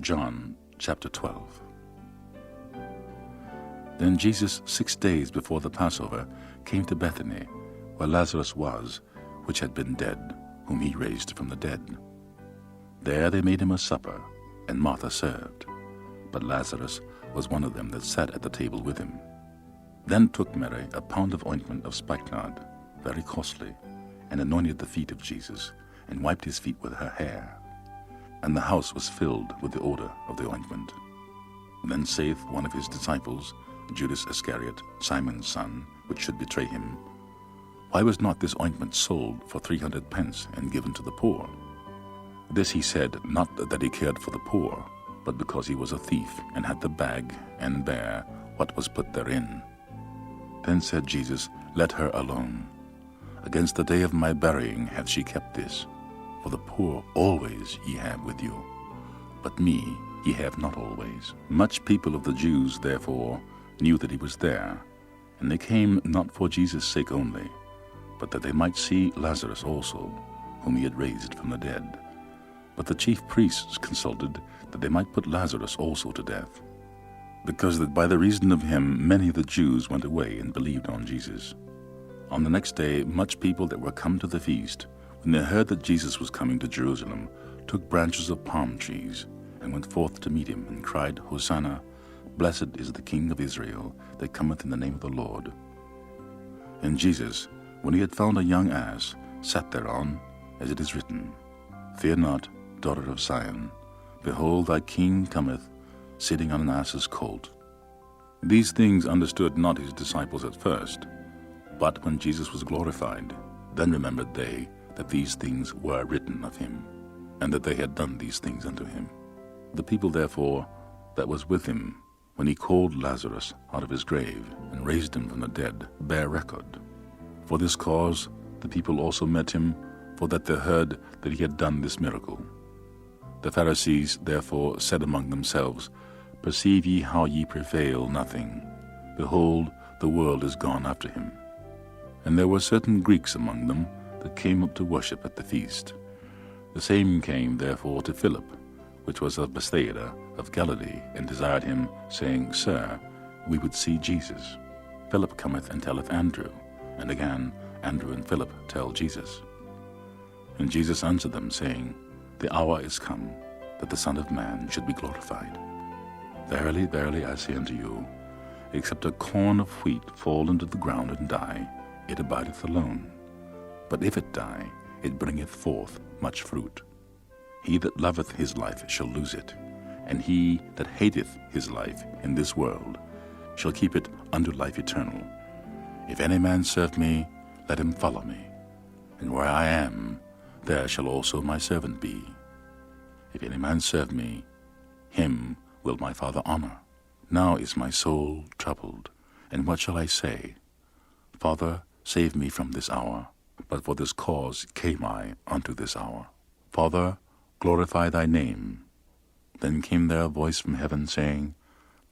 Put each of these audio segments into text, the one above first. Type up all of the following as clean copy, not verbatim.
John chapter 12. Then Jesus, 6 days before the Passover, came to Bethany, where Lazarus was, which had been dead, whom he raised from the dead. There they made him a supper, and Martha served. But Lazarus was one of them that sat at the table with him. Then took Mary a pound of ointment of spikenard, very costly, and anointed the feet of Jesus, and wiped his feet with her hair. And the house was filled with the odor of the ointment. Then saith one of his disciples, Judas Iscariot, Simon's son, which should betray him, Why was not this ointment sold for 300 pence and given to the poor? This he said, not that he cared for the poor, but because he was a thief, and had the bag, and bare what was put therein. Then said Jesus, Let her alone. Against the day of my burying hath she kept this. For the poor always ye have with you, but me ye have not always. Much people of the Jews, therefore, knew that he was there, and they came not for Jesus' sake only, but that they might see Lazarus also, whom he had raised from the dead. But the chief priests consulted that they might put Lazarus also to death, because that by the reason of him many of the Jews went away and believed on Jesus. On the next day much people that were come to the feast, when they heard that Jesus was coming to Jerusalem, took branches of palm trees, and went forth to meet him, and cried, Hosanna, blessed is the King of Israel, that cometh in the name of the Lord. And Jesus, when he had found a young ass, sat thereon, as it is written, Fear not, daughter of Zion, behold, thy King cometh, sitting on an ass's colt. These things understood not his disciples at first, but when Jesus was glorified, then remembered they that these things were written of him, and that they had done these things unto him. The people therefore that was with him, when he called Lazarus out of his grave, and raised him from the dead, bear record. For this cause the people also met him, for that they heard that he had done this miracle. The Pharisees therefore said among themselves, Perceive ye how ye prevail nothing? Behold, the world is gone after him. And there were certain Greeks among them that came up to worship at the feast. The same came therefore to Philip, which was of Bethsaida of Galilee, and desired him, saying, Sir, we would see Jesus. Philip cometh and telleth Andrew, and again Andrew and Philip tell Jesus. And Jesus answered them, saying, The hour is come, that the Son of Man should be glorified. Verily, verily, I say unto you, except a corn of wheat fall into the ground and die, it abideth alone. But if it die, it bringeth forth much fruit. He that loveth his life shall lose it, and he that hateth his life in this world shall keep it unto life eternal. If any man serve me, let him follow me. And where I am, there shall also my servant be. If any man serve me, him will my Father honor. Now is my soul troubled, and what shall I say? Father, save me from this hour. But for this cause came I unto this hour. Father, glorify thy name. Then came there a voice from heaven, saying,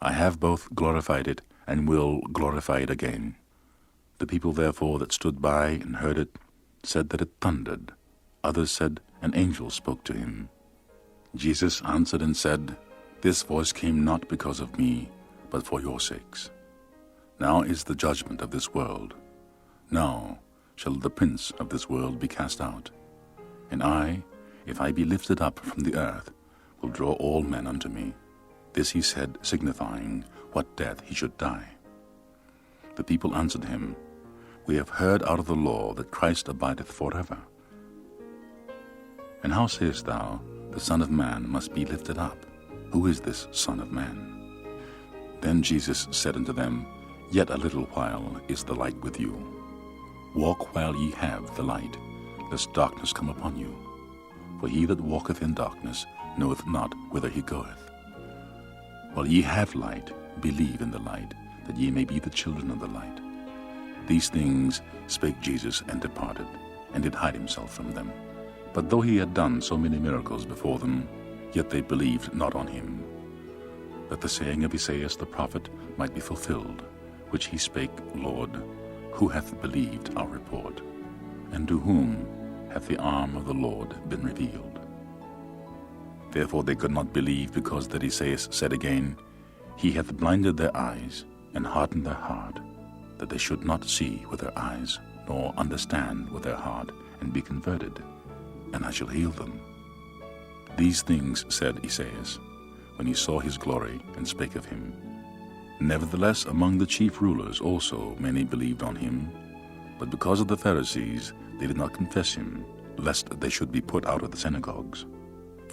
I have both glorified it, and will glorify it again. The people therefore that stood by and heard it said that it thundered. Others said, An angel spoke to him. Jesus answered and said, This voice came not because of me, but for your sakes. Now is the judgment of this world. Now shall the prince of this world be cast out. And I, if I be lifted up from the earth, will draw all men unto me. This he said, signifying what death he should die. The people answered him, We have heard out of the law that Christ abideth forever. And how sayest thou, the Son of Man must be lifted up? Who is this Son of Man? Then Jesus said unto them, Yet a little while is the light with you. Walk while ye have the light, lest darkness come upon you. For he that walketh in darkness knoweth not whither he goeth. While ye have light, believe in the light, that ye may be the children of the light. These things spake Jesus, and departed, and did hide himself from them. But though he had done so many miracles before them, yet they believed not on him, that the saying of Esaias the prophet might be fulfilled, which he spake, Lord, who hath believed our report? And to whom hath the arm of the Lord been revealed? Therefore they could not believe, because that Esaias said again, He hath blinded their eyes, and hardened their heart, that they should not see with their eyes, nor understand with their heart, and be converted, and I shall heal them. These things said Esaias, when he saw his glory, and spake of him. Nevertheless, among the chief rulers also many believed on him, but because of the Pharisees they did not confess him, lest they should be put out of the synagogues.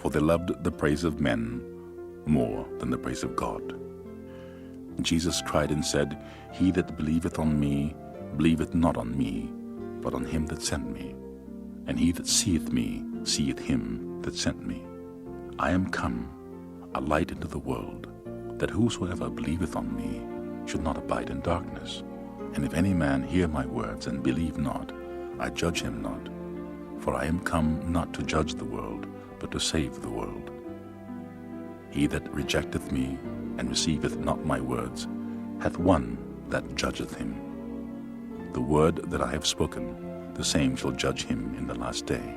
For they loved the praise of men more than the praise of God. Jesus cried and said, He that believeth on me, believeth not on me, but on him that sent me. And he that seeth me, seeth him that sent me. I am come, a light into the world, that whosoever believeth on me should not abide in darkness. And if any man hear my words and believe not, I judge him not. For I am come not to judge the world, but to save the world. He that rejecteth me, and receiveth not my words, hath one that judgeth him. The word that I have spoken, the same shall judge him in the last day.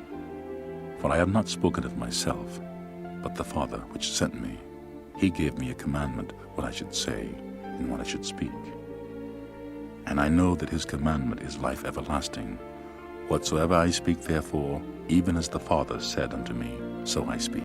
For I have not spoken of myself, but the Father which sent me. He gave me a commandment what I should say, and what I should speak. And I know that his commandment is life everlasting. Whatsoever I speak therefore, even as the Father said unto me, so I speak.